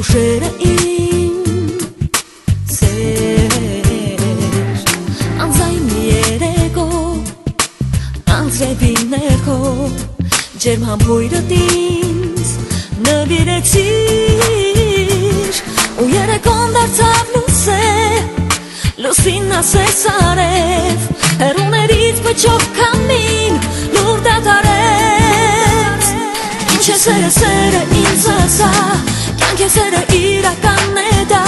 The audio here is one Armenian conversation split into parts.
Ուշերը իմ սեր անձայն մի երեկո անձրևի ներքո ջերմ համբույրդ ինձ նվիրեցիր ու երեկոն դարձավ լուսին ասես արև հեռուներից փչող քամին լուր դադարեց Ինչ է սերը ինձ ասա կյանք է սերը իրական է դա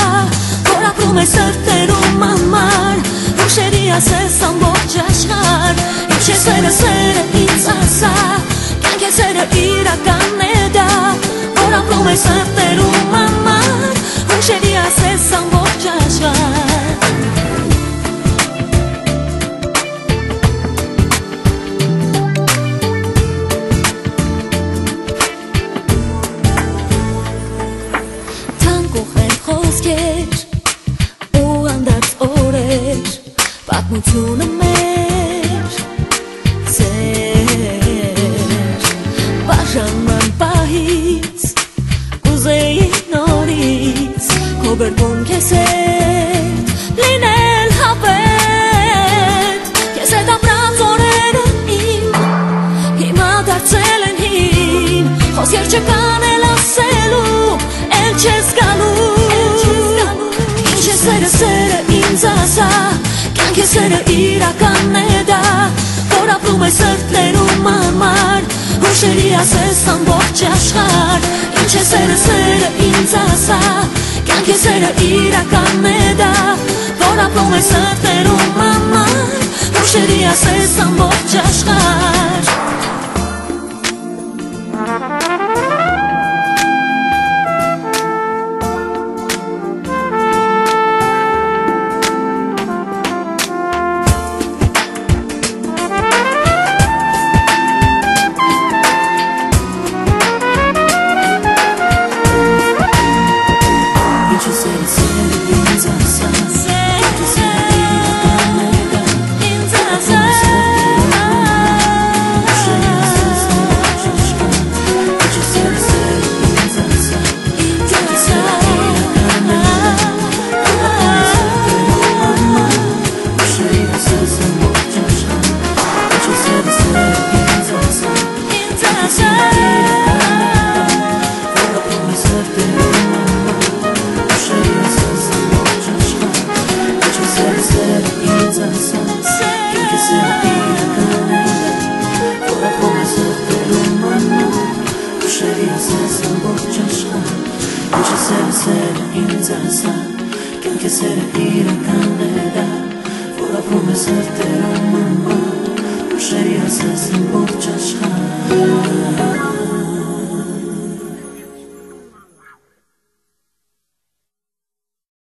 որ ապրում է սրտերում համար ուշերի ասես ամբողջ աշխարհ Ինչ է սերը ինձ ասա կյանք է սերը իրական է դա որ ապրում է սրտերում համար ուշերի ասես ամբողջ աշխարհ Պատմությունը մեր սեր բաժանման պահից կուզեի նորից քո գրկում քեզ հետ լինել հապետ քեզ հետ ապրած օրերը իմ հիմա դարձել են հին խոսքեր չկան էլ ասելու էլ չես գալու Ինչ է սերը ինձ ասա Կյանք է սերը իրական է դա որ ապրում է սրտերում համար Հուշերի ասես ամբողջ աշխարհ Ինչ է սերը ինձ ասա Կյանք է սերը իրական է դա որ ապրում է սրտերում համար Հուշերի ասես ամբողջ աշխարհ Կյանք է սերը իրական է դա որ ապրում է սրտերում համար Ուշերի ասես ամբողջ աշխարհ